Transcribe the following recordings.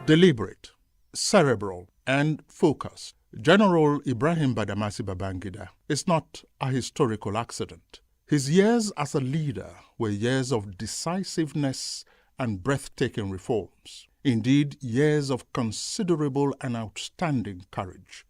Deliberate, cerebral, and focused, General Ibrahim Badamasi Babangida is not a historical accident. His years as a leader were years of decisiveness and breathtaking reforms. Indeed, years of considerable and outstanding courage.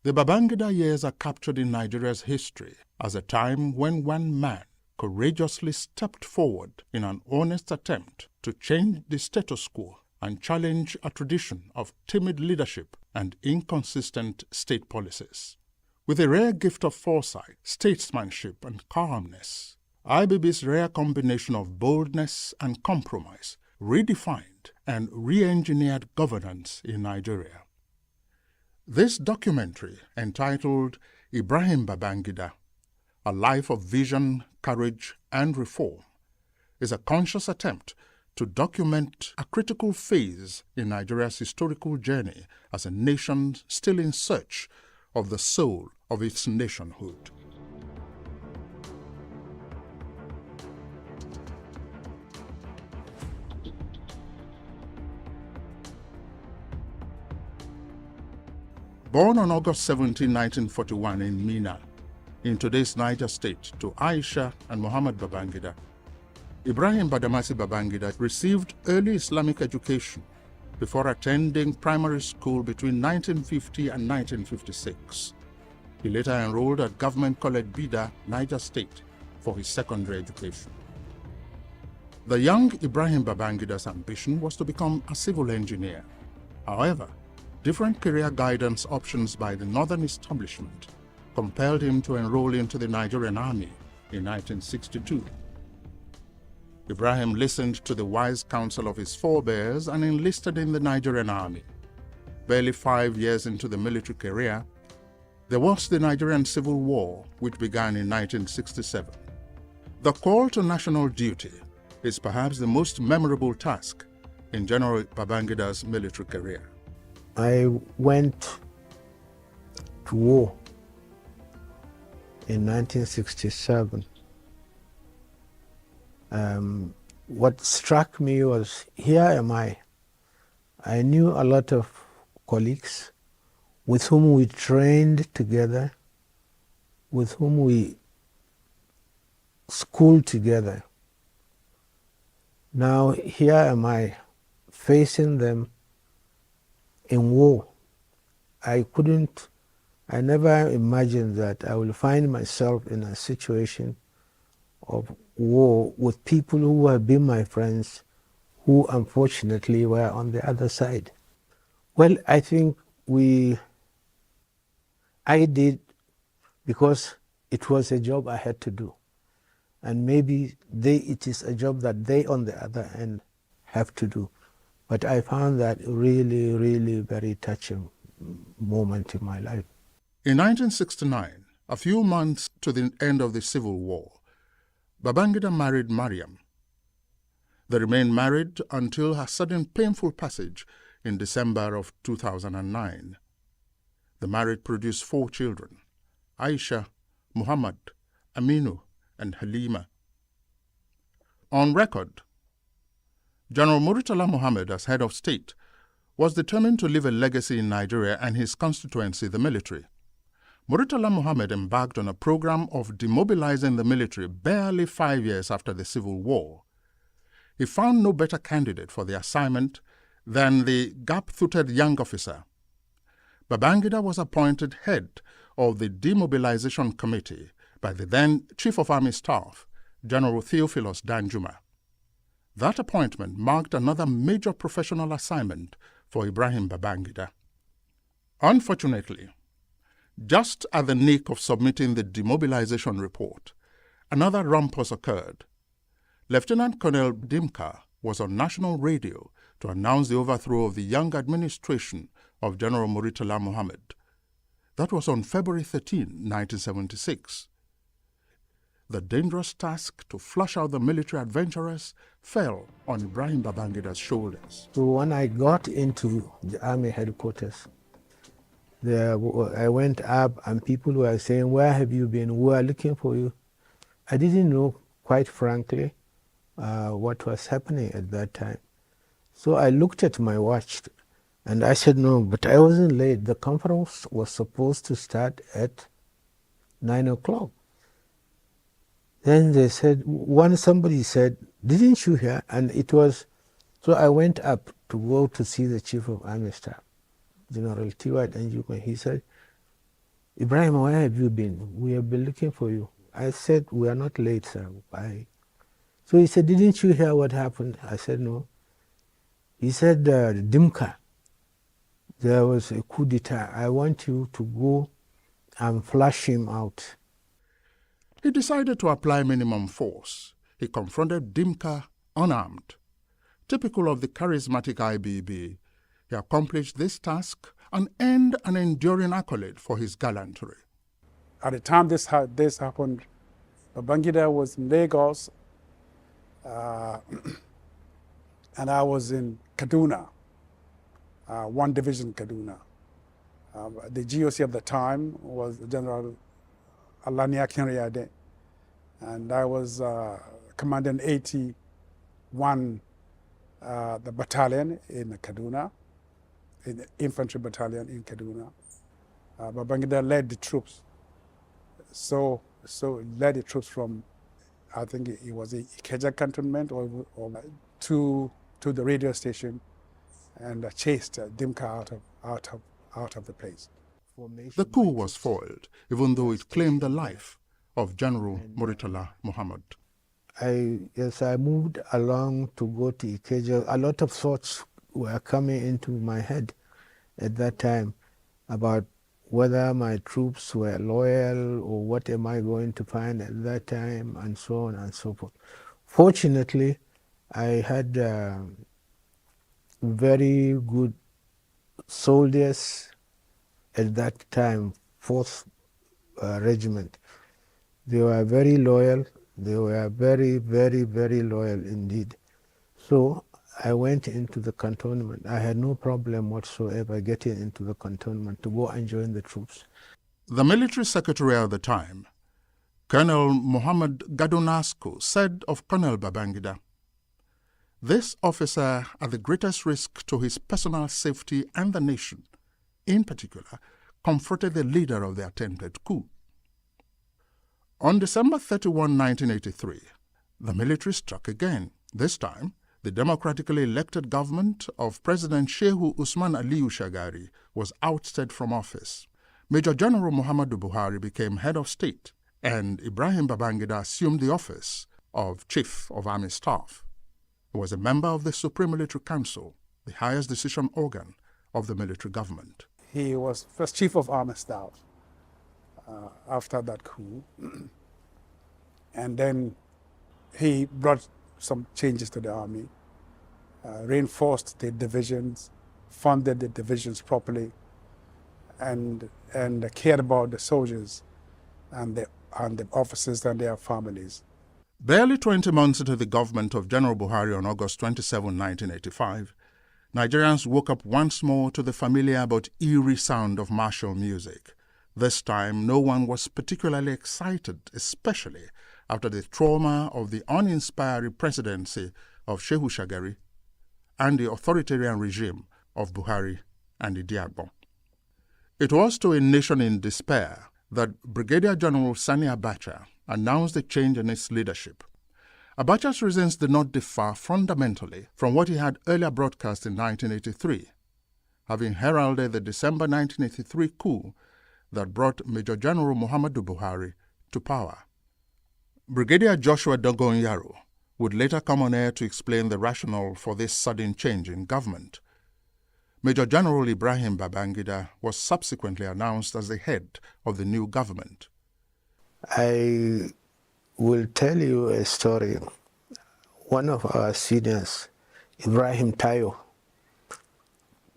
The Babangida years are captured in Nigeria's history as a time when one man courageously stepped forward in an honest attempt to change the status quo and challenge a tradition of timid leadership and inconsistent state policies. With a rare gift of foresight, statesmanship, and calmness, IBB's rare combination of boldness and compromise redefined and re-engineered governance in Nigeria. This documentary, entitled Ibrahim Babangida, A Life of Vision, Courage, and Reform, is a conscious attempt to document a critical phase in Nigeria's historical journey as a nation still in search of the soul of its nationhood. Born on August 17, 1941 in Mina, in today's Niger State, to Aisha and Muhammad Babangida, Ibrahim Badamasi Babangida received early Islamic education before attending primary school between 1950 and 1956. He later enrolled at Government College Bida, Niger State, for his secondary education. The young Ibrahim Babangida's ambition was to become a civil engineer. However, different career guidance options by the northern establishment compelled him to enroll into the Nigerian Army in 1962. Ibrahim listened to the wise counsel of his forebears and enlisted in the Nigerian Army. Barely 5 years into the military career, there was the Nigerian Civil War, which began in 1967. The call to national duty is perhaps the most memorable task in General Babangida's military career. I went to war in 1967. What struck me was, here am I. I knew a lot of colleagues with whom we trained together, with whom we schooled together. Now here am I facing them in war. I never imagined that I will find myself in a situation of war with people who have been my friends, who unfortunately were on the other side. Well, I think I did because it was a job I had to do. And maybe it is a job that they on the other end have to do. But I found that really, really very touching moment in my life. In 1969, a few months to the end of the Civil War, Babangida married Mariam. They remained married until her sudden painful passage in December of 2009. The marriage produced 4 children: Aisha, Muhammad, Aminu, and Halima. On record, General Murtala Muhammad, as head of state, was determined to leave a legacy in Nigeria and his constituency, the military. Murtala Muhammad embarked on a program of demobilizing the military barely 5 years after the Civil War. He found no better candidate for the assignment than the gap-toothed young officer. Babangida was appointed head of the Demobilization Committee by the then Chief of Army Staff, General Theophilus Danjuma. That appointment marked another major professional assignment for Ibrahim Babangida. Unfortunately, just at the nick of submitting the demobilization report, another rumpus occurred. Lieutenant Colonel Dimka was on national radio to announce the overthrow of the young administration of General Murtala Muhammad. That was on February 13, 1976. The dangerous task to flush out the military adventurers fell on Ibrahim Babangida's shoulders. So when I got into the army headquarters, I went up and people were saying, "Where have you been? We are looking for you." I didn't know, quite frankly, what was happening at that time. So I looked at my watch and I said, no, but I wasn't late. The conference was supposed to start at 9 o'clock. Then they said, somebody said, didn't you hear? And it was, so I went up to go to see the Chief of Army Staff, General T.Y. Danjuma. He said, Ibrahim, where have you been? We have been looking for you. I said, we are not late, sir. Bye. So he said, didn't you hear what happened? I said, no. He said, Dimka, there was a coup d'etat. I want you to go and flush him out. He decided to apply minimum force. He confronted Dimka unarmed. Typical of the charismatic IBB, he accomplished this task and earned an enduring accolade for his gallantry. At the time this happened, Babangida was in Lagos, and I was in Kaduna, 1 division Kaduna. The GOC at the time was General Alania Kenriade, and I was commanding 81, the battalion in Kaduna, in the infantry battalion in Kaduna. Babangida led the troops. So led the troops from, I think it was the Ikeja cantonment or to the radio station, and chased Dimka out of the place. The coup was foiled, even though it claimed the life of General Muritala Muhammad. I moved along to go to Ikeja. A lot of thoughts were coming into my head at that time about whether my troops were loyal or what am I going to find at that time, and so on and so forth. Fortunately, I had very good soldiers at that time, 4th Regiment. They were very loyal. They were very, very, very loyal indeed. So I went into the cantonment. I had no problem whatsoever getting into the cantonment to go and join the troops. The military secretary at the time, Colonel Muhammad Gadonasco, said of Colonel Babangida, "This officer, at the greatest risk to his personal safety and the nation, in particular, confronted the leader of the attempted coup." On December 31, 1983, the military struck again. This time, the democratically elected government of President Shehu Usman Aliyu Shagari was ousted from office. Major General Muhammadu Buhari became head of state, and Ibrahim Babangida assumed the office of Chief of Army Staff. He was a member of the Supreme Military Council, the highest decision organ of the military government. He was first Chief of Army Staff after that coup. And then he brought some changes to the army, reinforced the divisions, funded the divisions properly, and cared about the soldiers and the officers and their families. Barely 20 months into the government of General Buhari on August 27, 1985, Nigerians woke up once more to the familiar but eerie sound of martial music. This time, no one was particularly excited, especially after the trauma of the uninspiring presidency of Shehu Shagari and the authoritarian regime of Buhari and Idi Agbon. It was to a nation in despair that Brigadier General Sani Abacha announced a change in its leadership. Abacha's reasons did not differ fundamentally from what he had earlier broadcast in 1983, having heralded the December 1983 coup that brought Major General Muhammadu Buhari to power. Brigadier Joshua Dogonyaro would later come on air to explain the rationale for this sudden change in government. Major General Ibrahim Babangida was subsequently announced as the head of the new government. I will tell you a story. One of our seniors, Ibrahim Tayo,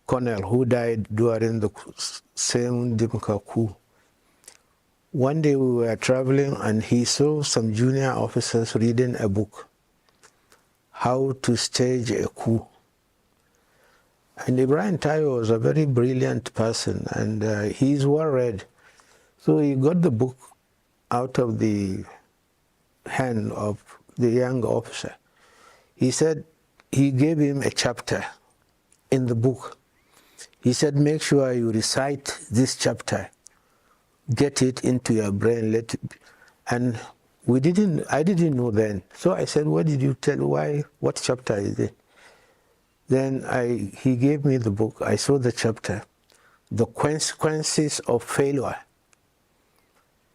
colonel who died during the same Dimka coup. One day we were traveling and he saw some junior officers reading a book, How to Stage a Coup. And Ibrahim Tayo was a very brilliant person and he's well read. So he got the book out of the hand of the young officer. He said, he gave him a chapter in the book. He said, make sure you recite this chapter, get it into your brain, and I didn't know then. So I said, what did you tell, what chapter is it? Then he gave me the book. I saw the chapter, The Consequences of Failure.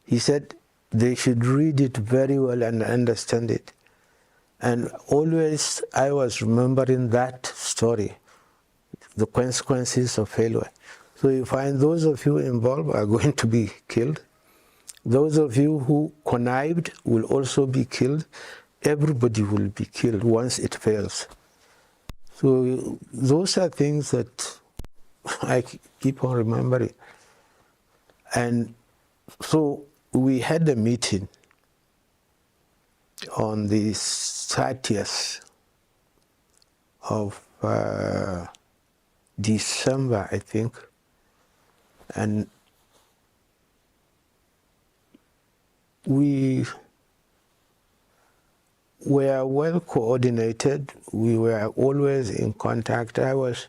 He said they should read it very well and understand it. And always I was remembering that story, the consequences of failure. So you find those of you involved are going to be killed. Those of you who connived will also be killed. Everybody will be killed once it fails. So those are things that I keep on remembering. And so we had a meeting on the 30th of December, I think, and we were well coordinated. We were always in contact. I was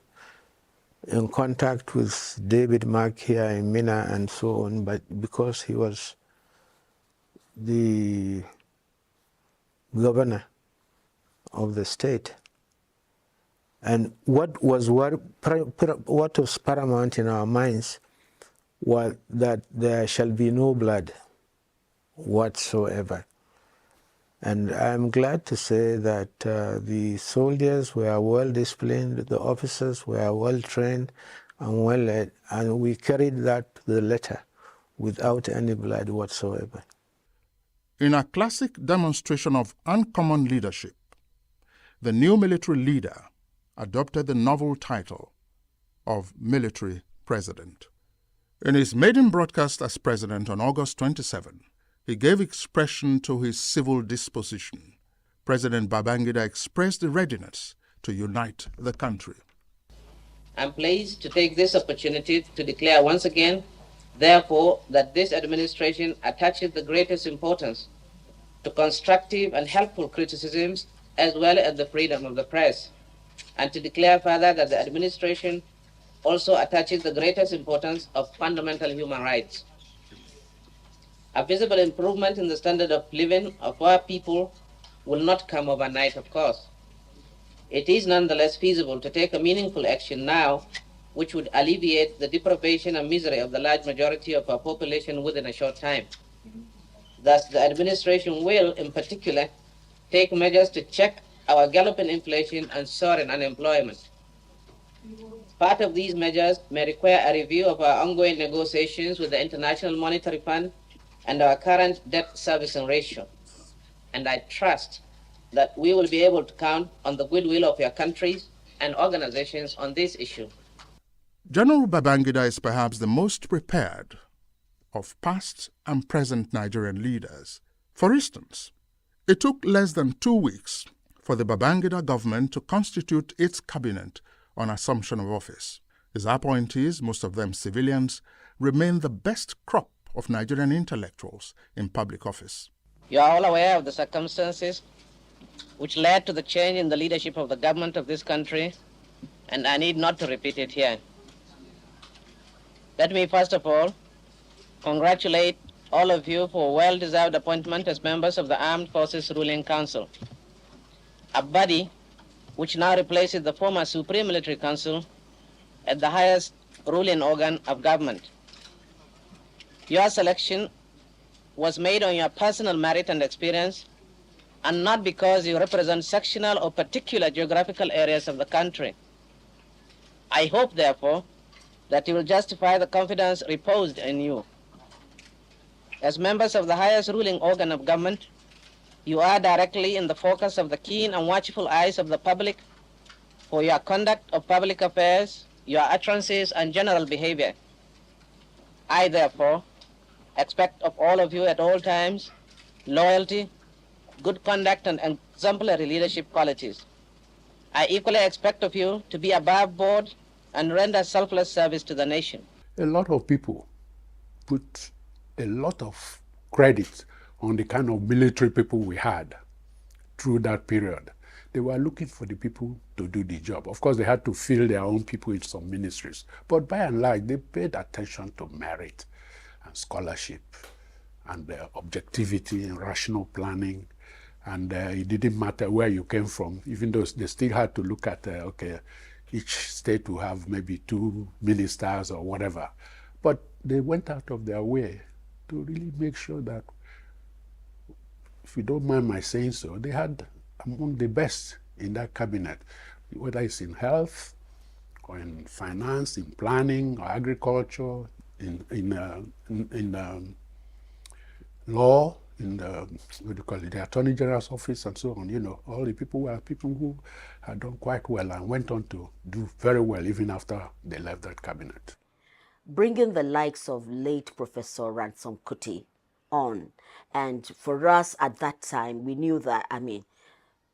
in contact with David Mark here in Mina and so on, but because he was the governor of the state. And what was paramount in our minds was that there shall be no blood whatsoever. And I'm glad to say that the soldiers were well disciplined, the officers were well trained and well led, and we carried that to the letter without any blood whatsoever. In a classic demonstration of uncommon leadership, the new military leader adopted the novel title of military president. In his maiden broadcast as president on August 27, he gave expression to his civil disposition. President Babangida expressed the readiness to unite the country. I'm pleased to take this opportunity to declare once again, therefore, that this administration attaches the greatest importance to constructive and helpful criticisms as well as the freedom of the press, and to declare further that the administration also attaches the greatest importance of fundamental human rights. A visible improvement in the standard of living of our people will not come overnight, of course. It is nonetheless feasible to take a meaningful action now which would alleviate the deprivation and misery of the large majority of our population within a short time. Thus, the administration will, in particular, take measures to check our galloping inflation and soaring unemployment. Part of these measures may require a review of our ongoing negotiations with the International Monetary Fund and our current debt servicing ratio. And I trust that we will be able to count on the goodwill of your countries and organizations on this issue. General Babangida is perhaps the most prepared of past and present Nigerian leaders. For instance, it took less than 2 weeks for the Babangida government to constitute its cabinet on assumption of office. His appointees, most of them civilians, remain the best crop of Nigerian intellectuals in public office. You are all aware of the circumstances which led to the change in the leadership of the government of this country, and I need not to repeat it here. Let me first of all congratulate all of you for a well-deserved appointment as members of the Armed Forces Ruling Council, a body which now replaces the former Supreme Military Council as the highest ruling organ of government. Your selection was made on your personal merit and experience, and not because you represent sectional or particular geographical areas of the country. I hope, therefore, that you will justify the confidence reposed in you. As members of the highest ruling organ of government, you are directly in the focus of the keen and watchful eyes of the public for your conduct of public affairs, your utterances, and general behavior. I, therefore, expect of all of you at all times loyalty, good conduct, and exemplary leadership qualities. I equally expect of you to be above board and render selfless service to the nation. A lot of people put a lot of credit on the kind of military people we had through that period. they were looking for the people to do the job. Of course, they had to fill their own people in some ministries. But by and large, they paid attention to merit and scholarship and objectivity and rational planning. And it didn't matter where you came from, even though they still had to look at, okay, each state will have maybe 2 ministers or whatever. But they went out of their way to really make sure that, if you don't mind my saying so, they had among the best in that cabinet, whether it's in health or in finance, in planning or agriculture, in law, in the, what do you call it, the Attorney General's office and so on. You know, all the people were people who had done quite well and went on to do very well even after they left that cabinet. Bringing the likes of late Professor Ransom Kuti on, and for us at that time, we knew that, I mean,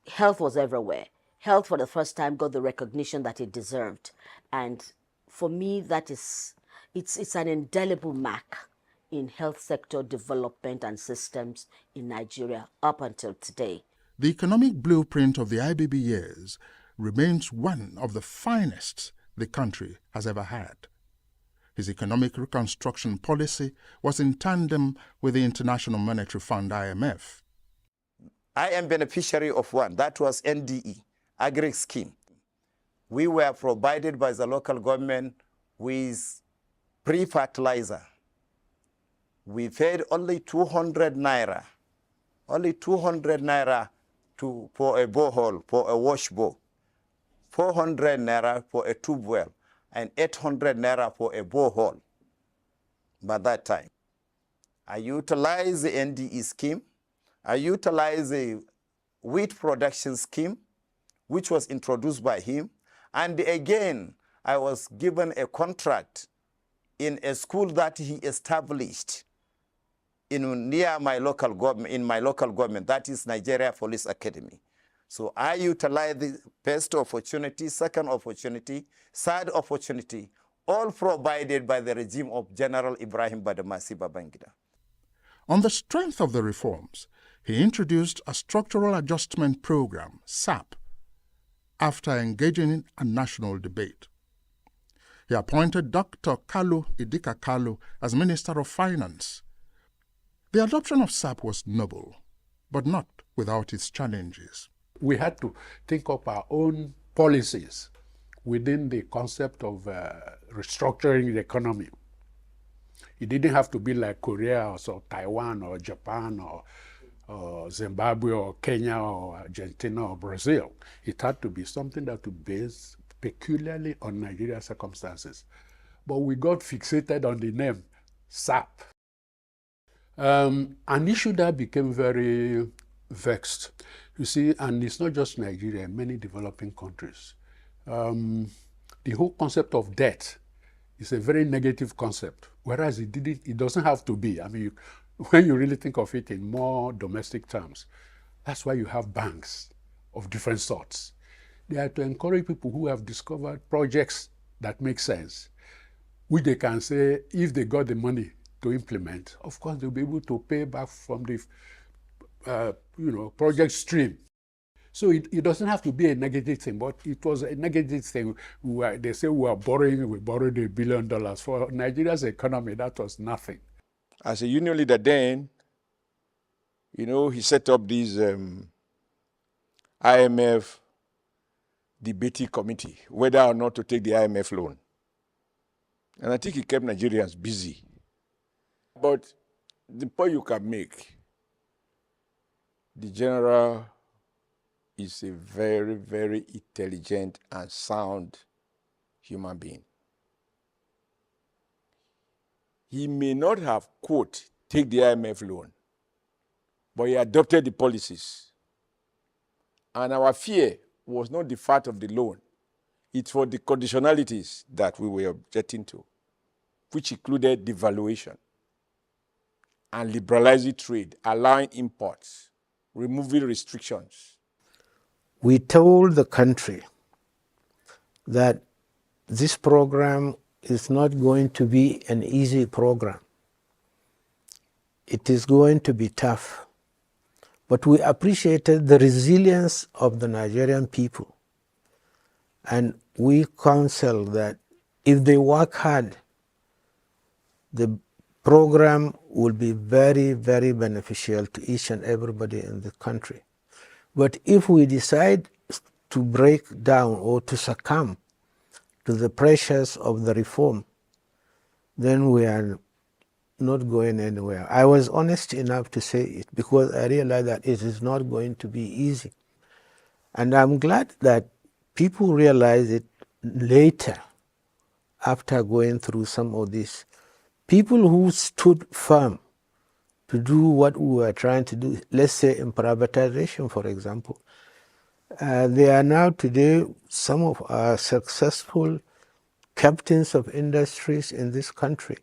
health was everywhere. Health for the first time got the recognition that it deserved. And for me, that is, it's an indelible mark in health sector development and systems in Nigeria up until today. The economic blueprint of the IBB years remains one of the finest the country has ever had. His economic reconstruction policy was in tandem with the International Monetary Fund, IMF. I am beneficiary of one. That was NDE, Agri Scheme. We were provided by the local government with pre-fertilizer. We paid only 200 naira, only 200 naira for a borehole, for a wash bowl, 400 naira for a tube well, and 800 naira for a borehole by that time. I utilized the NDE scheme. I utilized the wheat production scheme, which was introduced by him. And again, I was given a contract in a school that he established near my local government, that is Nigeria Police Academy. So I utilized the first opportunity, second opportunity, third opportunity, all provided by the regime of General Ibrahim Babangida. On the strength of the reforms, he introduced a structural adjustment program, SAP, after engaging in a national debate. He appointed Dr. Kalu Idika Kalu as Minister of Finance. The adoption of SAP was noble, but not without its challenges. We had to think up our own policies within the concept of restructuring the economy. It didn't have to be like Korea or so, Taiwan or Japan or Zimbabwe or Kenya or Argentina or Brazil. It had to be something that would be based peculiarly on Nigeria's circumstances. But we got fixated on the name, SAP. An issue that became very vexed. You see, and it's not just Nigeria, many developing countries. The whole concept of debt is a very negative concept, whereas it doesn't have to be. I mean, when you really think of it in more domestic terms, that's why you have banks of different sorts. They are to encourage people who have discovered projects that make sense, which they can say, if they got the money to implement, of course they'll be able to pay back from the project stream. So it doesn't have to be a negative thing, but it was a negative thing. They say we borrowed $1 billion. For Nigeria's economy, that was nothing. As a union leader then, he set up this IMF debating committee, whether or not to take the IMF loan. And I think it kept Nigerians busy. But the point you can make, the general is a very, very intelligent and sound human being. He may not have, quote, take the IMF loan, but he adopted the policies. And our fear was not the fact of the loan. It's for the conditionalities that we were objecting to, which included devaluation and liberalizing trade, allowing imports, removing restrictions. We told the country that this program is not going to be an easy program. It is going to be tough, But we appreciated the resilience of the Nigerian people. And we counsel that if they work hard, the program will be very, very beneficial to each and everybody in the country. But if we decide to break down or to succumb to the pressures of the reform, then we are not going anywhere. I was honest enough to say it because I realized that it is not going to be easy. And I'm glad that people realize it later after going through some of this. People who stood firm to do what we were trying to do, let's say in privatization, for example, they are now today some of our successful captains of industries in this country.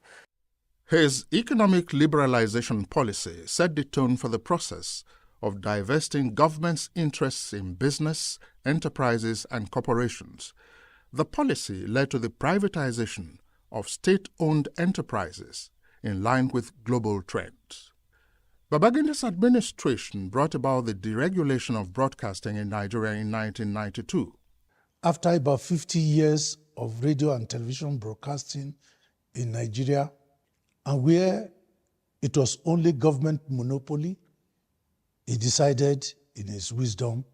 His economic liberalization policy set the tone for the process of divesting government's interests in business, enterprises, and corporations. The policy led to the privatization of state-owned enterprises in line with global trends. Babangida's administration brought about the deregulation of broadcasting in Nigeria in 1992. After about 50 years of radio and television broadcasting in Nigeria, and where it was only government monopoly, he decided in his wisdom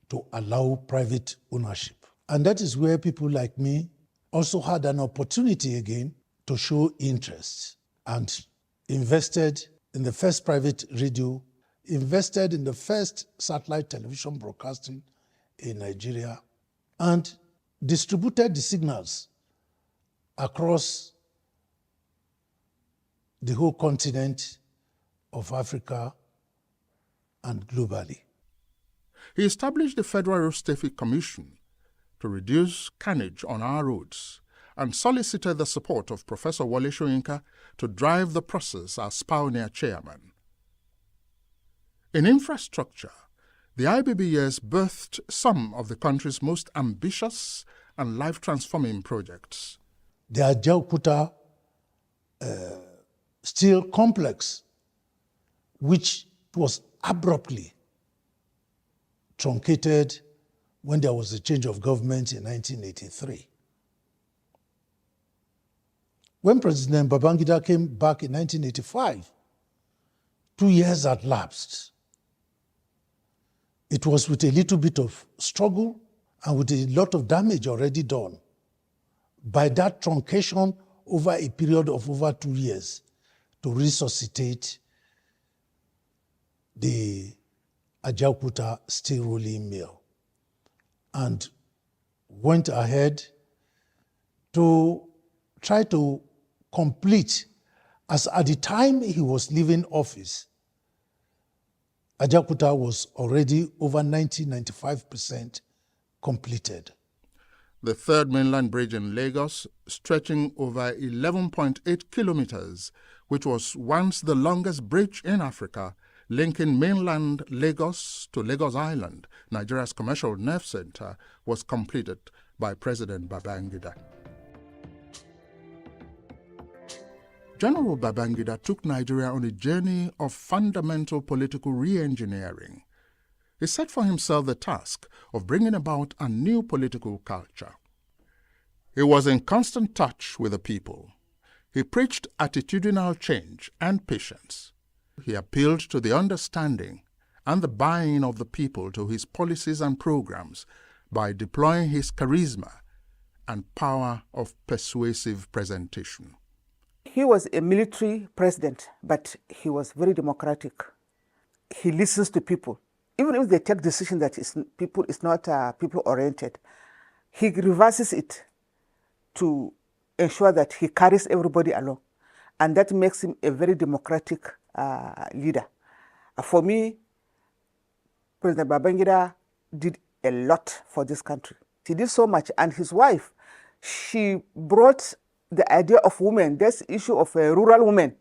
to allow private ownership. And that is where people like me also had an opportunity again to show interest and invested in the first private radio, invested in the first satellite television broadcasting in Nigeria, and distributed the signals across the whole continent of Africa and globally. He established the Federal Road Safety Commission to reduce carnage on our roads and solicited the support of Professor Wole Soyinka to drive the process as pioneer chairman. In infrastructure, the IBB years birthed some of the country's most ambitious and life-transforming projects. The Ajaokuta steel complex, which was abruptly truncated when there was a change of government in 1983. When President Babangida came back in 1985, 2 years had lapsed. It was with a little bit of struggle and with a lot of damage already done by that truncation over a period of over 2 years to resuscitate the Ajaokuta steel rolling mill, and went ahead to try to complete, as at the time he was leaving office, Ajaokuta was already over 95% completed. The third mainland bridge in Lagos, stretching over 11.8 kilometers, which was once the longest bridge in Africa, linking mainland Lagos to Lagos Island, Nigeria's commercial nerve center, was completed by President Babangida. General Babangida took Nigeria on a journey of fundamental political re-engineering. He set for himself the task of bringing about a new political culture. He was in constant touch with the people. He preached attitudinal change and patience. He appealed to the understanding and the buy-in of the people to his policies and programs by deploying his charisma and power of persuasive presentation. He was a military president, but he was very democratic. He listens to people. Even if they take decisions that is not people-oriented, he reverses it to ensure that he carries everybody along. And that makes him a very democratic leader. For me, President Babangida did a lot for this country. He did so much, and his wife, she brought the idea of women, this issue of rural women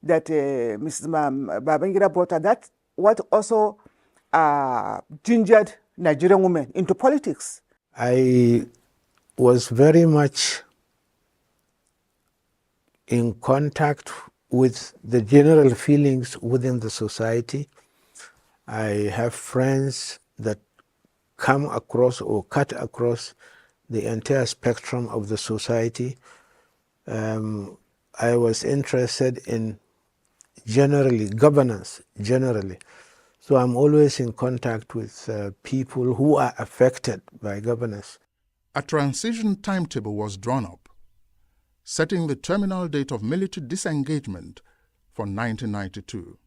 that Mrs. Babangida brought, and that what also gingered Nigerian women into politics. I was very much in contact with the general feelings within the society, I have friends that come across or cut across the entire spectrum of the society. I was interested in generally governance, generally. So I'm always in contact with people who are affected by governance. A transition timetable was drawn up, setting the terminal date of military disengagement for 1992.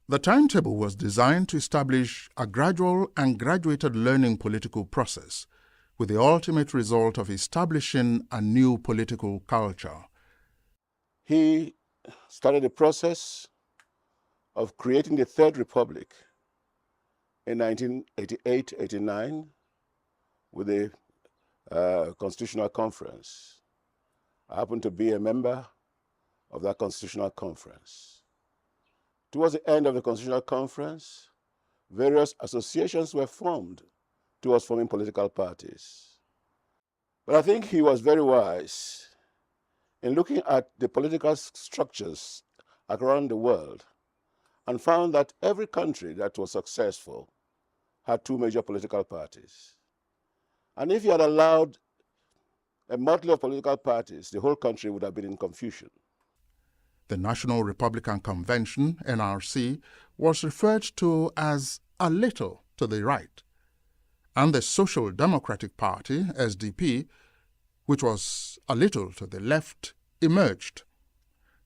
The timetable was designed to establish a gradual and graduated learning political process, with the ultimate result of establishing a new political culture. He started the process of creating the Third Republic in 1988-89 with the Constitutional Conference. I happened to be a member of that Constitutional Conference. Towards the end of the Constitutional Conference, various associations were formed towards forming political parties. But I think he was very wise in looking at the political structures around the world and found that every country that was successful had two major political parties. And if he had allowed a motley of political parties, the whole country would have been in confusion. The National Republican Convention, NRC, was referred to as a little to the right, and the Social Democratic Party, SDP, which was a little to the left, emerged.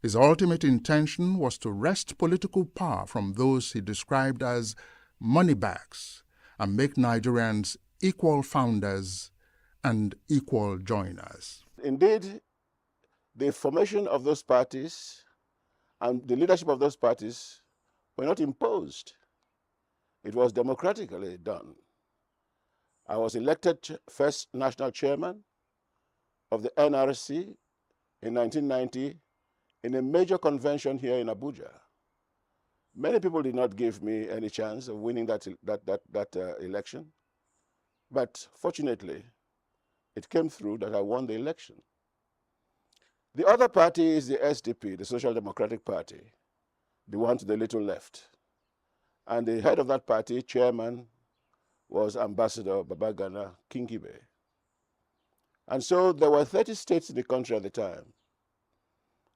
His ultimate intention was to wrest political power from those he described as moneybags and make Nigerians equal founders and equal joiners. Indeed, the formation of those parties and the leadership of those parties were not imposed. It was democratically done. I was elected first national chairman of the NRC in 1990 in a major convention here in Abuja. Many people did not give me any chance of winning that election, but fortunately, it came through that I won the election. The other party is the SDP, the Social Democratic Party, the one to the little left. And the head of that party, chairman, was Ambassador Babangida Kingibe. And so there were 30 states in the country at the time.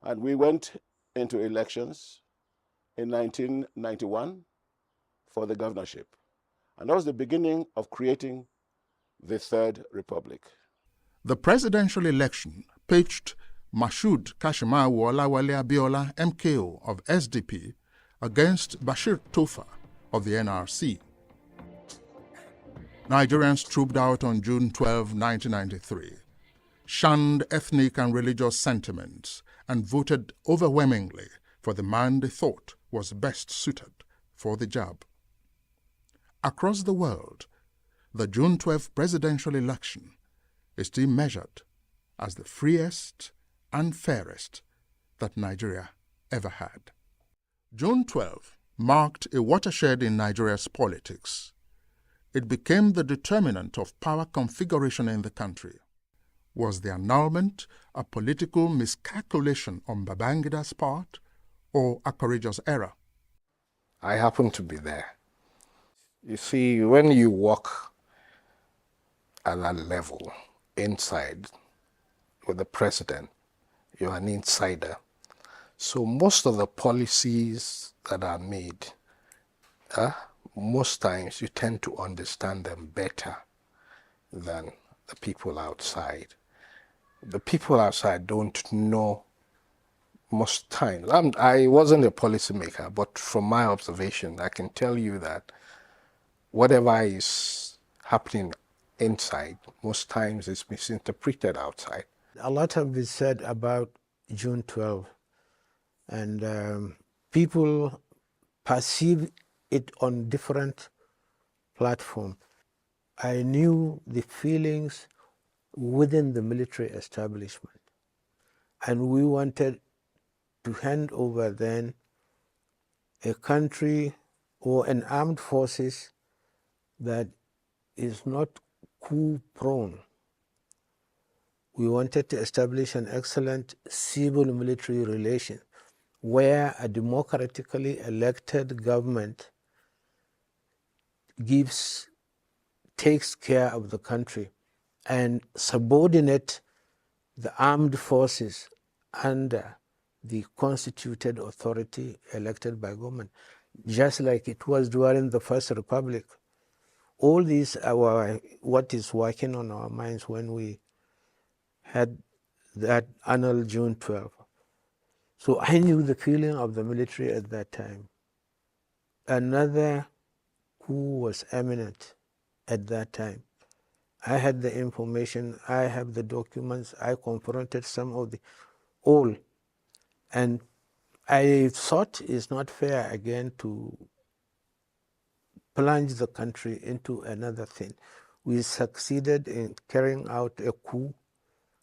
And we went into elections in 1991 for the governorship. And that was the beginning of creating the Third Republic. The presidential election pitched Mashood Kashimawo Olawale Abiola, MKO of SDP, against Bashir Tofa of the NRC. Nigerians trooped out on June 12, 1993, shunned ethnic and religious sentiments, and voted overwhelmingly for the man they thought was best suited for the job. Across the world, the June 12 presidential election is still measured as the freest and fairest that Nigeria ever had. June 12 marked a watershed in Nigeria's politics. It became the determinant of power configuration in the country. Was the annulment a political miscalculation on Babangida's part or a courageous error? I happened to be there. You see, when you walk at that level, inside, with the president, you're an insider. So most of the policies that are made, most times you tend to understand them better than the people outside. The people outside don't know most times. I wasn't a policymaker, but from my observation, I can tell you that whatever is happening inside, most times is misinterpreted outside. A lot has been said about June 12, and people perceive it on different platforms. I knew the feelings within the military establishment, and we wanted to hand over then a country or an armed forces that is not coup prone. We wanted to establish an excellent civil-military relation where a democratically elected government takes care of the country and subordinate the armed forces under the constituted authority elected by government, just like it was during the First Republic. All these are what is working on our minds when we had that annual June 12th. So I knew the feeling of the military at that time. Another coup was imminent at that time. I had the information, I have the documents, I confronted some of the all. And I thought it's not fair again to plunge the country into another thing. We succeeded in carrying out a coup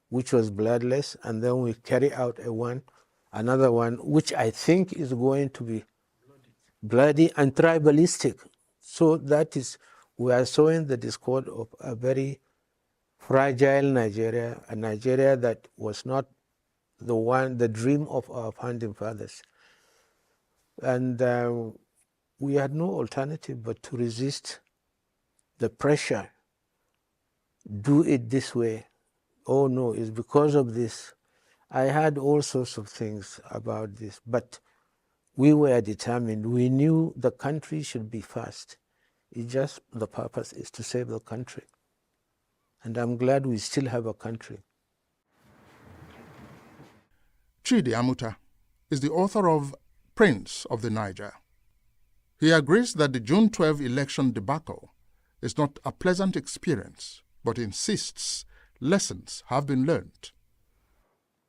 which was bloodless, and then we carry out another one which I think is going to be bloody and tribalistic. So that is, we are sowing the discord of a very fragile Nigeria, a Nigeria that was not the dream of our founding fathers. And we had no alternative but to resist the pressure. Do it this way. Oh no, it's because of this. I had all sorts of things about this, but we were determined. We knew the country should be first. It's just the purpose is to save the country. And I'm glad we still have a country. Chidi Amuta is the author of Prince of the Niger. He agrees that the June 12 election debacle is not a pleasant experience, but insists lessons have been learned.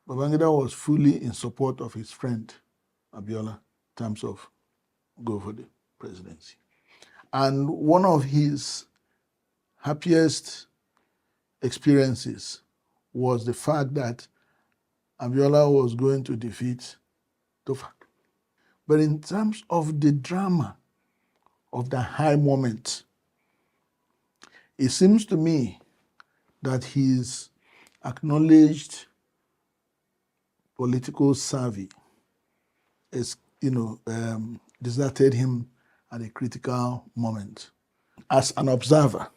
Babangida was fully in support of his friend Abiola in terms of go for the presidency. And one of his happiest experiences was the fact that Abiola was going to defeat Tofak. But in terms of the drama of the high moment, it seems to me that his acknowledged political savvy is, deserted him at a critical moment. As an observer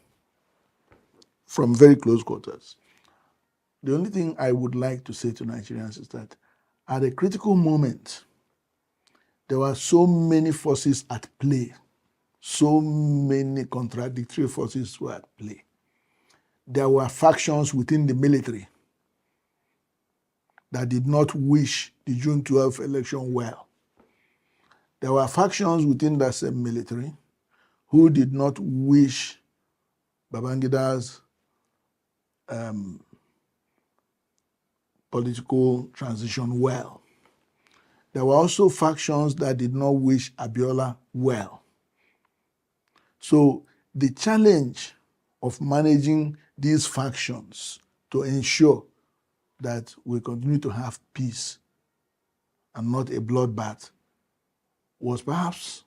from very close quarters, the only thing I would like to say to Nigerians is that at a critical moment, there were so many forces at play, so many contradictory forces were at play. There were factions within the military that did not wish the June 12 election well. There were factions within that same military who did not wish Babangida's political transition well. There were also factions that did not wish Abiola well. So the challenge of managing these factions to ensure that we continue to have peace and not a bloodbath was perhaps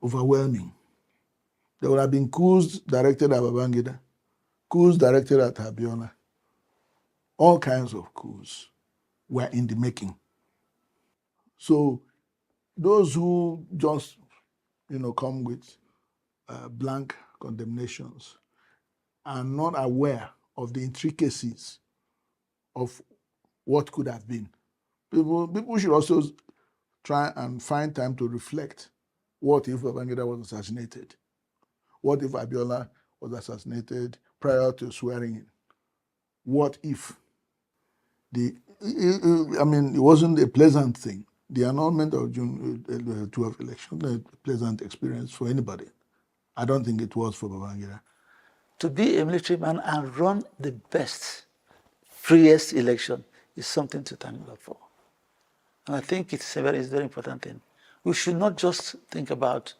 overwhelming. There would have been coups directed at Babangida, coups directed at Abiola. All kinds of coups were in the making. So those who just, come with blank condemnations are not aware of the intricacies of what could have been. People should also try and find time to reflect. What if Babangida was assassinated? What if Abiola was assassinated prior to swearing in? What if? It wasn't a pleasant thing. The annulment of June 12 election was a pleasant experience for anybody. I don't think it was for Babangida. To be a military man and run the best, freest election is something to thank God for. And I think it's a very important thing. We should not just think about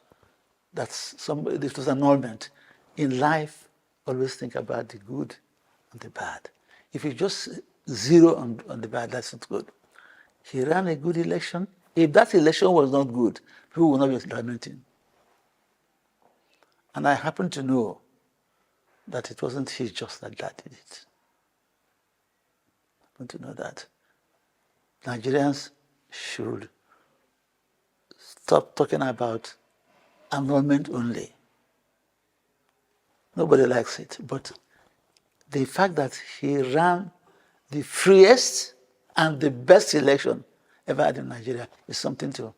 that this was annulment. In life, always think about the good and the bad. If you just zero on the bad, that's not good. He ran a good election. If that election was not good, people would not be lamenting. And I happen to know that it wasn't he just that did it. I happen to know that. Nigerians should stop talking about annulment only. Nobody likes it. But the fact that he ran the freest and the best election ever had in Nigeria is something to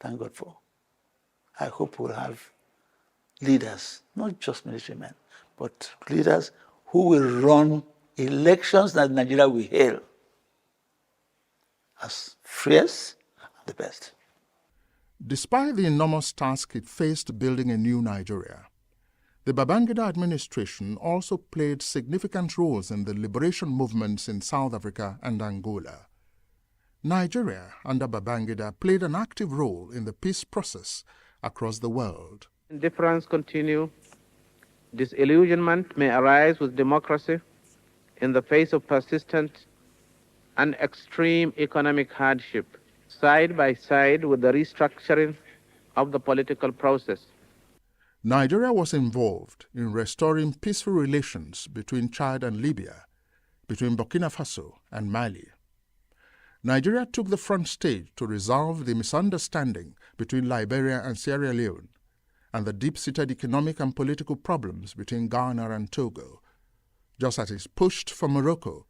thank God for. I hope we'll have leaders, not just military men, but leaders who will run elections that Nigeria will hail as freest and the best. Despite the enormous task it faced building a new Nigeria, the Babangida administration also played significant roles in the liberation movements in South Africa and Angola. Nigeria, under Babangida, played an active role in the peace process across the world. Differences continue. Disillusionment may arise with democracy in the face of persistent and extreme economic hardship, side by side with the restructuring of the political process. Nigeria was involved in restoring peaceful relations between Chad and Libya, between Burkina Faso and Mali. Nigeria took the front stage to resolve the misunderstanding between Liberia and Sierra Leone and the deep-seated economic and political problems between Ghana and Togo, just as it pushed for Morocco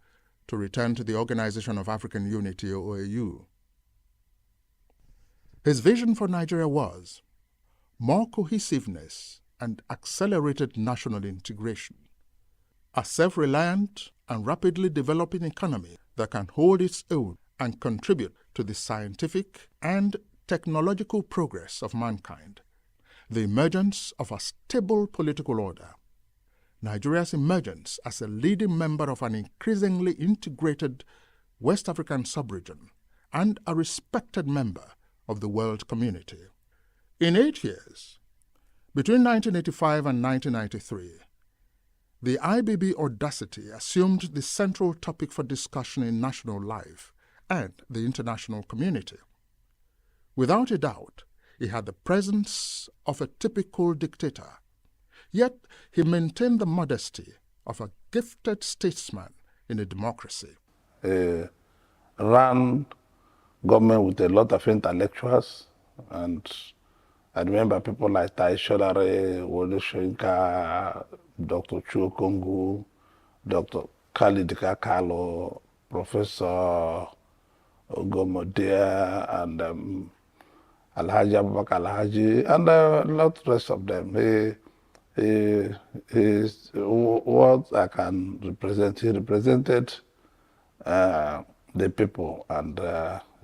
to return to the Organization of African Unity, OAU. His vision for Nigeria was more cohesiveness and accelerated national integration, a self-reliant and rapidly developing economy that can hold its own and contribute to the scientific and technological progress of mankind, the emergence of a stable political order, Nigeria's emergence as a leading member of an increasingly integrated West African sub-region, and a respected member of the world community. In 8 years, between 1985 and 1993, the IBB audacity assumed the central topic for discussion in national life and the international community. Without a doubt, he had the presence of a typical dictator, yet he maintained the modesty of a gifted statesman in a democracy. Ran government with a lot of intellectuals, and I remember people like Tai Shodare, Wole Soyinka, Dr. Chuo Kongu, Dr. Khalid Kakalo, Professor Ogomodea, and Alhaji Abubakar Alhaji, and a lot of rest of them. He is what I can represent. He represented the people and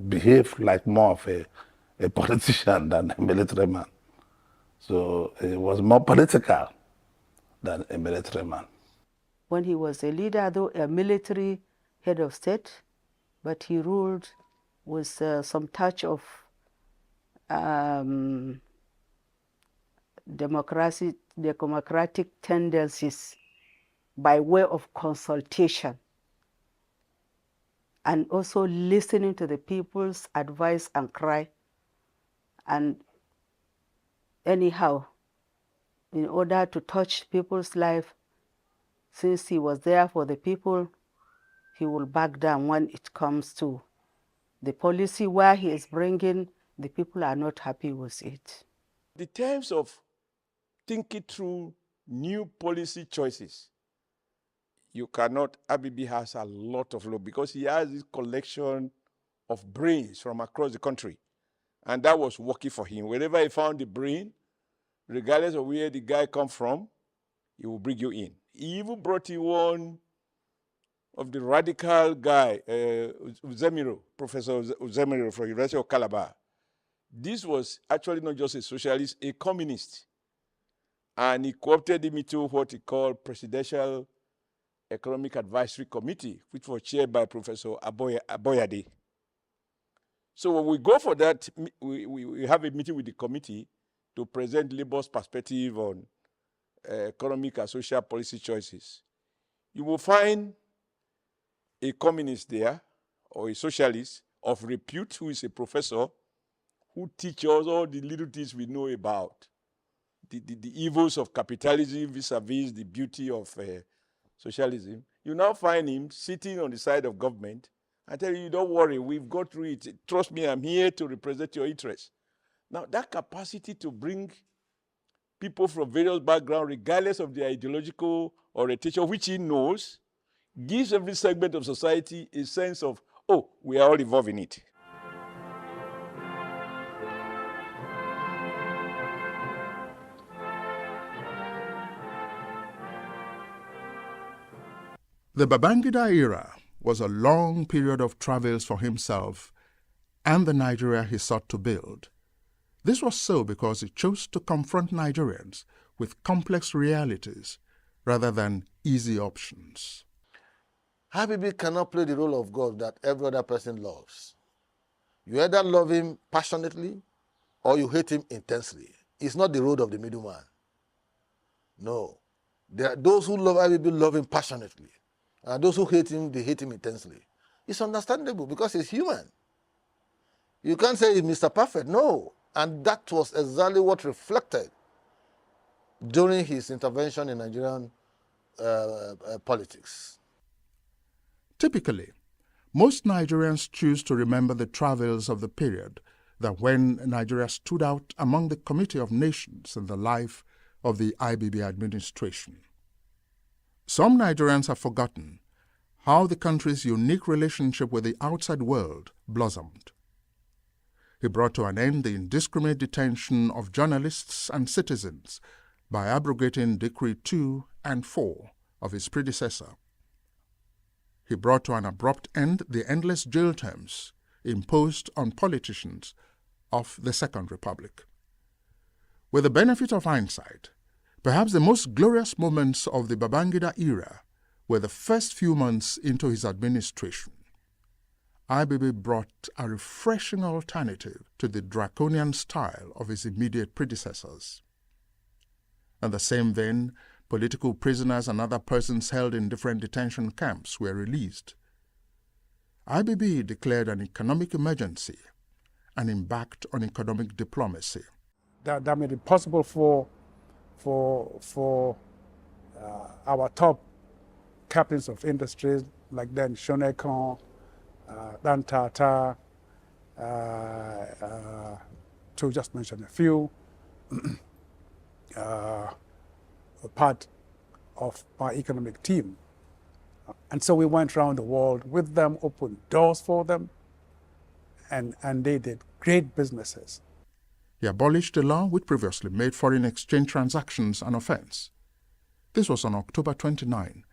behaved like more of a politician than a military man. So he was more political than a military man. When he was a leader, though a military head of state, but he ruled with some touch of democratic tendencies by way of consultation and also listening to the people's advice and cry. And anyhow, in order to touch people's life, since he was there for the people, he will back down when it comes to the policy where he is bringing, the people are not happy with it. In terms of thinking through new policy choices, you cannot, IBB has a lot of law because he has this collection of brains from across the country. And that was working for him. Wherever he found the brain, regardless of where the guy come from, he will bring you in. He even brought in one of the radical guy, Uzemiro, Professor Uzemiro from University of Calabar. This was actually not just a socialist, a communist. And he co-opted him into what he called Presidential Economic Advisory Committee, which was chaired by Professor Aboyade. So when we go for that, we have a meeting with the committee to present Labour's perspective on economic and social policy choices. You will find a communist there, or a socialist of repute, who is a professor, who teaches us all the little things we know about, the evils of capitalism vis-a-vis the beauty of socialism. You now find him sitting on the side of government and tell you, don't worry, we've got through it. Trust me, I'm here to represent your interests. Now, that capacity to bring people from various backgrounds, regardless of their ideological orientation, which he knows, gives every segment of society a sense of, oh, we are all involved in it. The Babangida era was a long period of travails for himself and the Nigeria he sought to build. This was so because he chose to confront Nigerians with complex realities rather than easy options. IBB cannot play the role of God that every other person loves. You either love him passionately or you hate him intensely. It's not the road of the middleman. No. There are those who love IBB love him passionately. And those who hate him, they hate him intensely. It's understandable because he's human. You can't say he's Mr. Perfect. No. And that was exactly what reflected during his intervention in Nigerian politics. Typically, most Nigerians choose to remember the travails of the period that when Nigeria stood out among the Committee of Nations in the life of the IBB administration. Some Nigerians have forgotten how the country's unique relationship with the outside world blossomed. He brought to an end the indiscriminate detention of journalists and citizens by abrogating Decree 2 and 4 of his predecessor. He brought to an abrupt end the endless jail terms imposed on politicians of the Second Republic. With the benefit of hindsight, perhaps the most glorious moments of the Babangida era were the first few months into his administration. IBB brought a refreshing alternative to the draconian style of his immediate predecessors. In the same vein, political prisoners and other persons held in different detention camps were released. IBB declared an economic emergency and embarked on economic diplomacy. That made it possible for our top captains of industries, like then Shonekon, Dan Tata, to just mention a few, a part of my economic team. And so we went around the world with them, opened doors for them, and they did great businesses. He abolished a law which previously made foreign exchange transactions an offense. This was on October 29,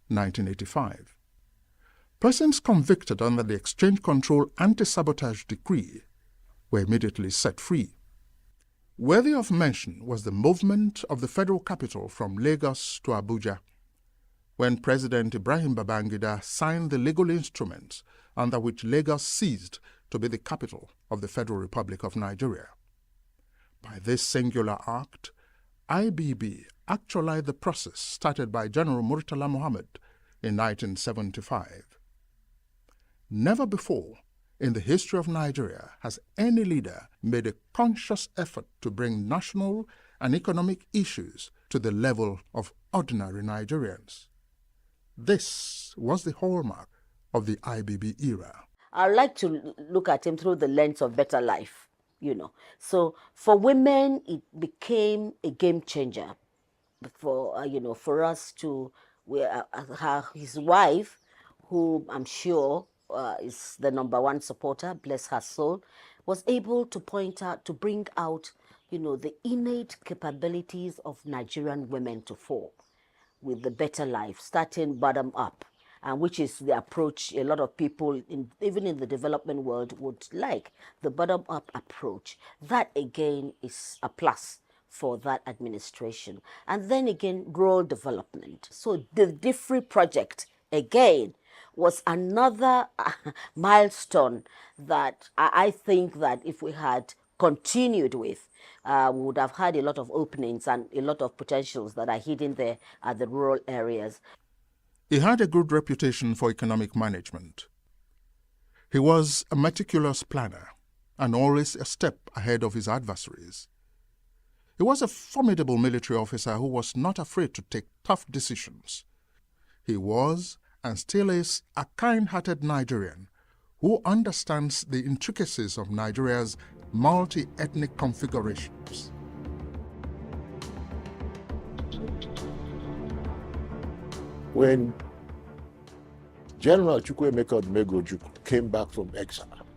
1985. Persons convicted under the Exchange Control Anti-Sabotage Decree were immediately set free. Worthy of mention was the movement of the federal capital from Lagos to Abuja, when President Ibrahim Babangida signed the legal instruments under which Lagos ceased to be the capital of the Federal Republic of Nigeria. By this singular act, IBB actualized the process started by General Murtala Muhammad in 1975. Never before in the history of Nigeria has any leader made a conscious effort to bring national and economic issues to the level of ordinary Nigerians. This was the hallmark of the IBB era. I like to look at him through the lens of better life, So for women, it became a game changer. For us to, his wife, who I'm sure is the #1 supporter, bless her soul, was able to bring out, the innate capabilities of Nigerian women to fore with the better life, starting bottom up, and which is the approach a lot of people, even in the development world, would like, the bottom-up approach. That, again, is a plus for that administration. And then, again, rural development. So the DIFRI project, again, was another milestone that I think that if we had continued with, we would have had a lot of openings and a lot of potentials that are hidden there at the rural areas. He had a good reputation for economic management. He was a meticulous planner and always a step ahead of his adversaries. He was a formidable military officer who was not afraid to take tough decisions. He was, and still is, a kind-hearted Nigerian who understands the intricacies of Nigeria's multi-ethnic configurations. When General Chukwuemeka Odumegwu came back from exile,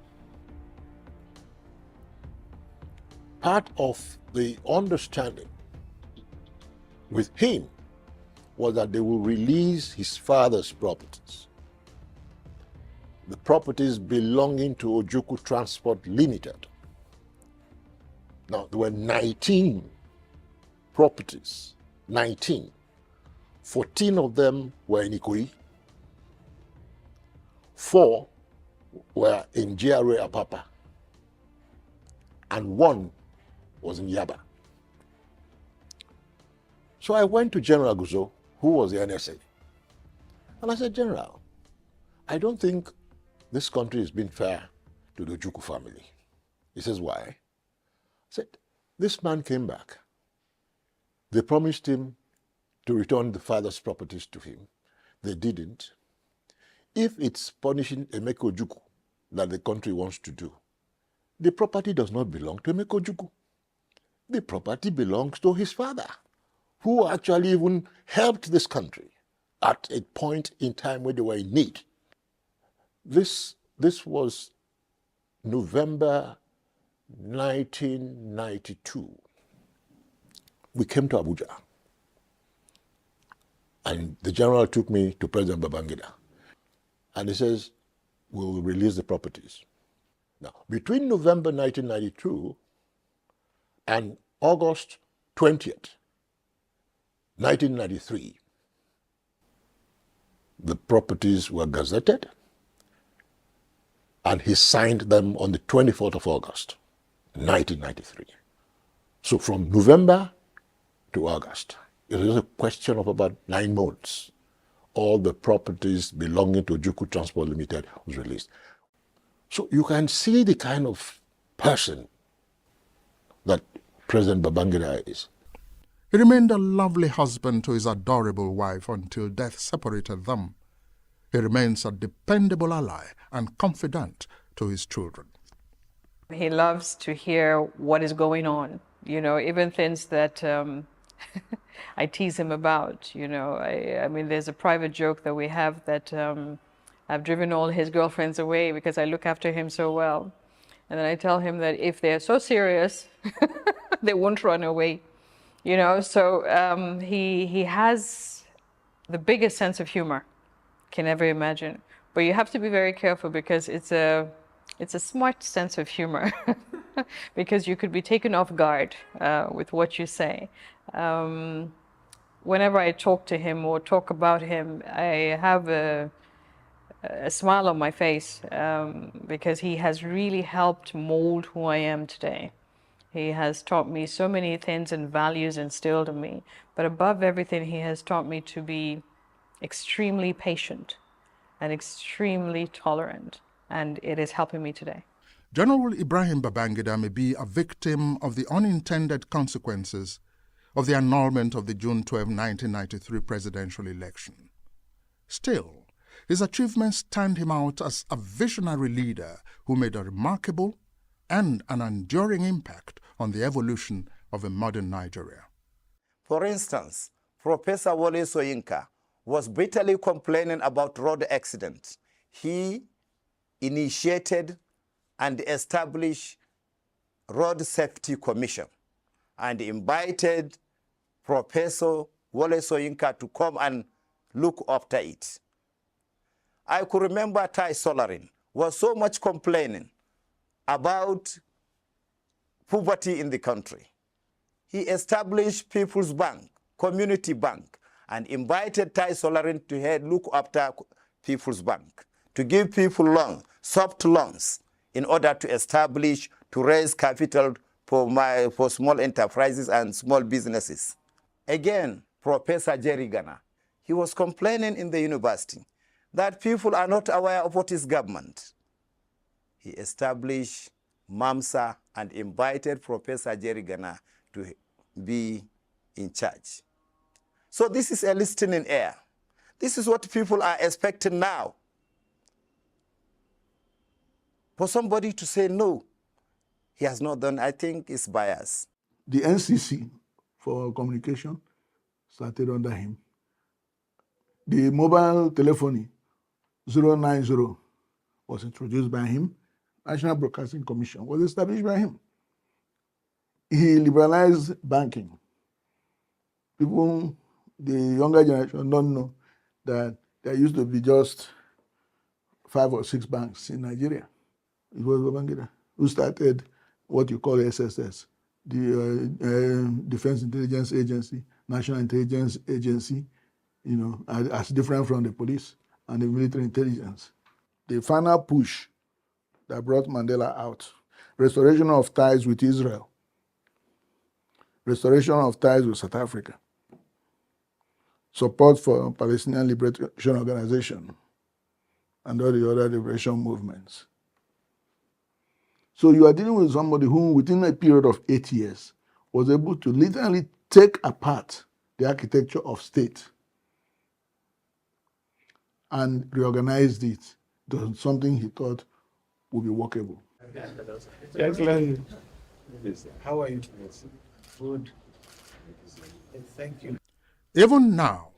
part of the understanding with him was that they will release his father's properties, the properties belonging to Ojukwu Transport Limited. Now, there were 19 properties, 19. 14 of them were in Ikoyi, 4 were in GRA Apapa, and 1 was in Yaba. So I went to General Guzo, who was the NSA, and I said, General, I don't think this country has been fair to the Ojukwu family. He says, why? I said, this man came back. They promised him to return the father's properties to him. They didn't. If it's punishing Emeka Ojukwu that the country wants to do, the property does not belong to Emeka Ojukwu. The property belongs to his father, who actually even helped this country at a point in time when they were in need. This was November 1992. We came to Abuja, and the general took me to President Babangida, and he says, we will release the properties. Now, between November 1992 and August 20th, 1993, the properties were gazetted, and he signed them on the 24th of August, 1993. So from November to August, it was a question of about 9 months. All the properties belonging to Ojukwu Transport Limited was released. So you can see the kind of person that President Babangida is. He remained a lovely husband to his adorable wife until death separated them. He remains a dependable ally and confidant to his children. He loves to hear what is going on, you know, even things that I tease him about, you know. I mean, there's a private joke that we have that I've driven all his girlfriends away because I look after him so well. And then I tell him that if they're so serious, they won't run away, you know. So he has the biggest sense of humor can ever imagine. But you have to be very careful because it's a smart sense of humor because you could be taken off guard with what you say. Whenever I talk to him or talk about him, I have a smile on my face because he has really helped mold who I am today. He has taught me so many things and values instilled in me. But above everything, he has taught me to be extremely patient and extremely tolerant. And it is helping me today. General Ibrahim Babangida may be a victim of the unintended consequences of the annulment of the June 12, 1993 presidential election. Still, his achievements stand him out as a visionary leader who made a remarkable and an enduring impact on the evolution of a modern Nigeria. For instance, Professor Wole Soyinka was bitterly complaining about road accidents. He initiated and established Road Safety Commission and invited Professor Wole Soyinka to come and look after it. I could remember Tai Solarin was so much complaining about poverty in the country. He established People's Bank, Community Bank, and invited Tai Solarin to look after People's Bank, to give people loans, soft loans, in order to establish, to raise capital for small enterprises and small businesses. Again, Professor Jerry Gana, he was complaining in the university that people are not aware of what is government. He established MAMSA and invited Professor Jerry Gana to be in charge. So this is a listening ear. This is what people are expecting now. For somebody to say no, he has not done, I think it's bias. The NCC for communication started under him. The mobile telephony 090 was introduced by him. National Broadcasting Commission was established by him. He liberalized banking. People, the younger generation don't know that there used to be just 5 or 6 banks in Nigeria. It was Babangida who started what you call SSS, the Defense Intelligence Agency, National Intelligence Agency, as different from the police and the military intelligence. The final push that brought Mandela out, restoration of ties with Israel, restoration of ties with South Africa, support for Palestinian Liberation Organization, and all the other liberation movements. So you are dealing with somebody who, within a period of 8 years, was able to literally take apart the architecture of state and reorganized it to something he thought would be workable. Excellent. How are you? Good. Thank you. Even now,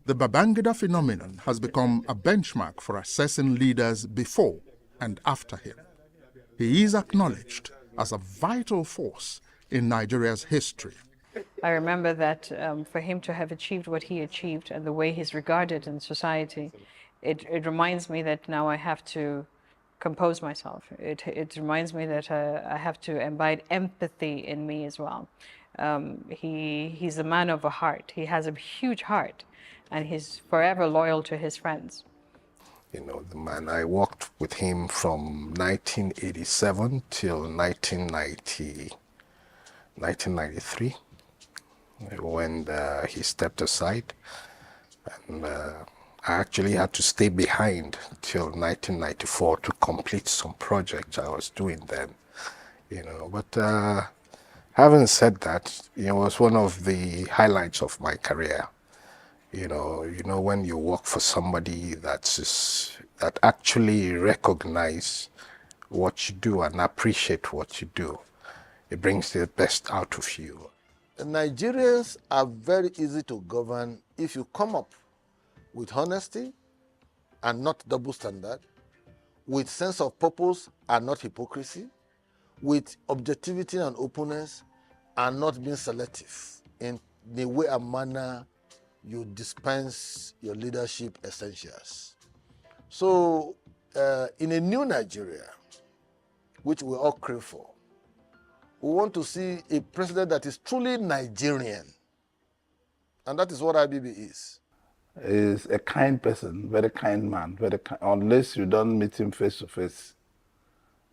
the Babangida phenomenon has become a benchmark for assessing leaders before and after him. He is acknowledged as a vital force in Nigeria's history. I remember that for him to have achieved what he achieved and the way he's regarded in society, it reminds me that now I have to compose myself. It reminds me that I have to imbibe empathy in me as well. He's a man of a heart. He has a huge heart, and he's forever loyal to his friends. The man, I worked with him from 1987 till 1993, when he stepped aside. And I actually had to stay behind till 1994 to complete some projects I was doing then. But having said that, it was one of the highlights of my career. When you work for somebody that actually recognize what you do and appreciate what you do, it brings the best out of you. The Nigerians are very easy to govern if you come up with honesty and not double standard, with sense of purpose and not hypocrisy, with objectivity and openness and not being selective in the way and manner you dispense your leadership essentials. So in a new Nigeria, which we all crave for, we want to see a president that is truly Nigerian. And that is what IBB is. He's a kind person, very kind man, unless you don't meet him face to face.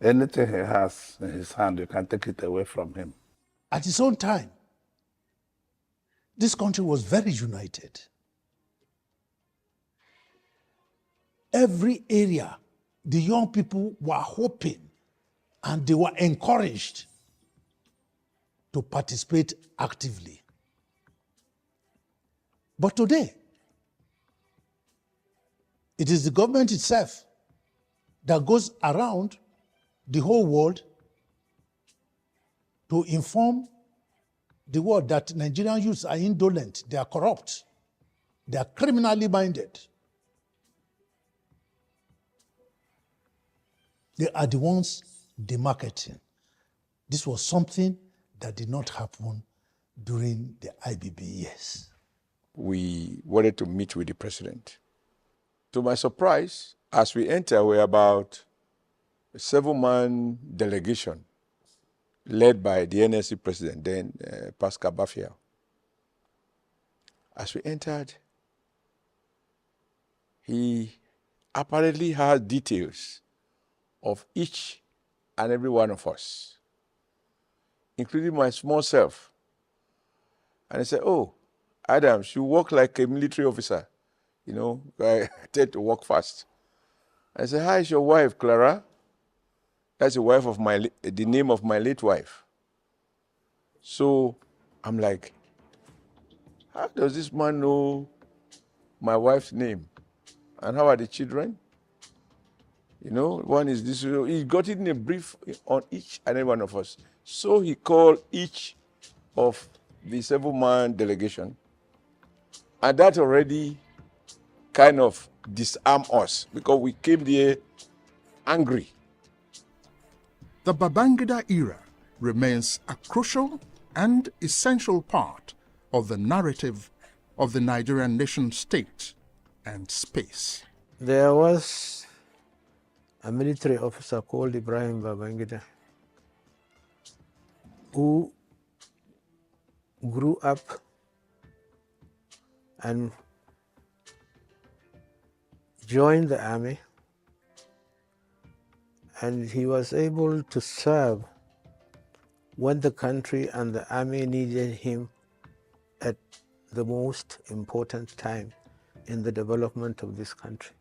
Anything he has in his hand, you can take it away from him. At his own time, this country was very united. Every area, the young people were hoping and they were encouraged to participate actively. But today, it is the government itself that goes around the whole world to inform the world that Nigerian youths are indolent, they are corrupt, they are criminally minded. They are the ones demarketing. This was something that did not happen during the IBB years. We wanted to meet with the president. To my surprise, as we enter, we're about a 7-man delegation led by the NSC president, then Pascal Biafra. As we entered, he apparently had details of each and every one of us, including my small self. And he said, "Oh, Adams, you work like a military officer. I tend to work fast." I said, "How is your wife, Clara?" That's the wife of the name of my late wife. So I'm like, how does this man know my wife's name? And how are the children? One is this. He got it in a brief on each and every one of us. So he called each of the 7-man delegation. And that already kind of disarm us because we came there angry. The Babangida era remains a crucial and essential part of the narrative of the Nigerian nation-state and space. There was a military officer called Ibrahim Babangida who grew up and joined the army, and he was able to serve when the country and the army needed him at the most important time in the development of this country.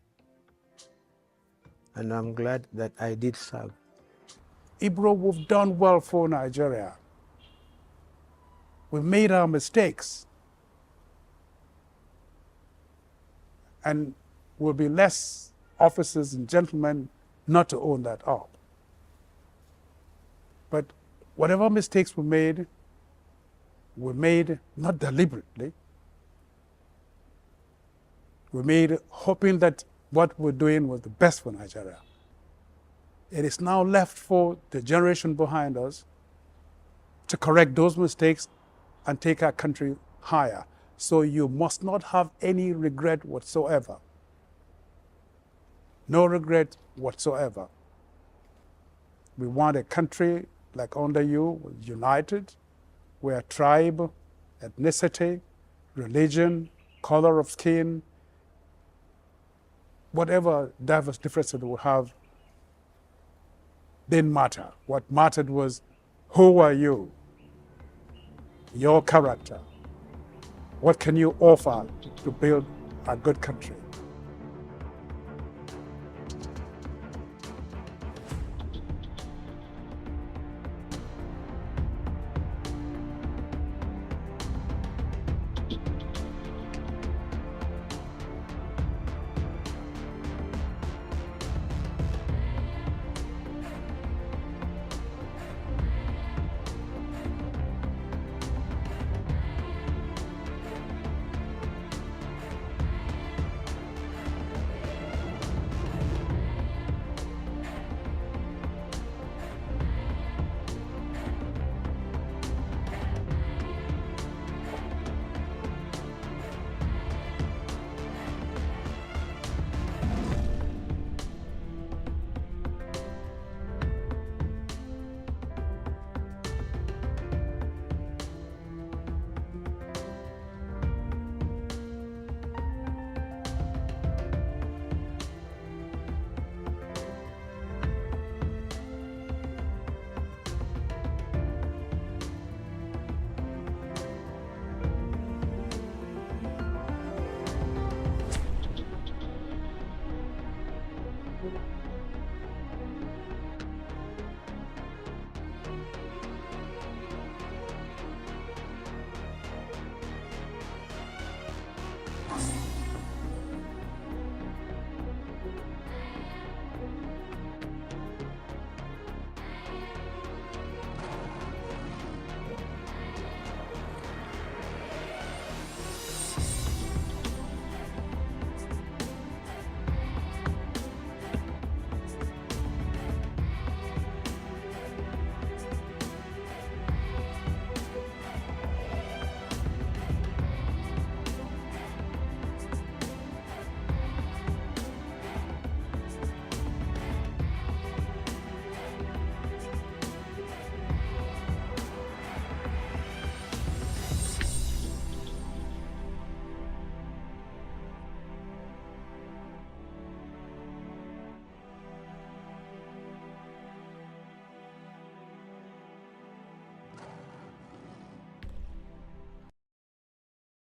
And I'm glad that I did serve. Ibro, we've done well for Nigeria. We've made our mistakes. And we'll be less officers and gentlemen not to own that up. But whatever mistakes were made not deliberately. We made hoping that what we're doing was the best for Nigeria. It is now left for the generation behind us to correct those mistakes and take our country higher. So you must not have any regret whatsoever. No regret whatsoever. We want a country like under you, united, where tribe, ethnicity, religion, color of skin, whatever diverse differences we have, didn't matter. What mattered was, who are you? Your character. What can you offer to build a good country?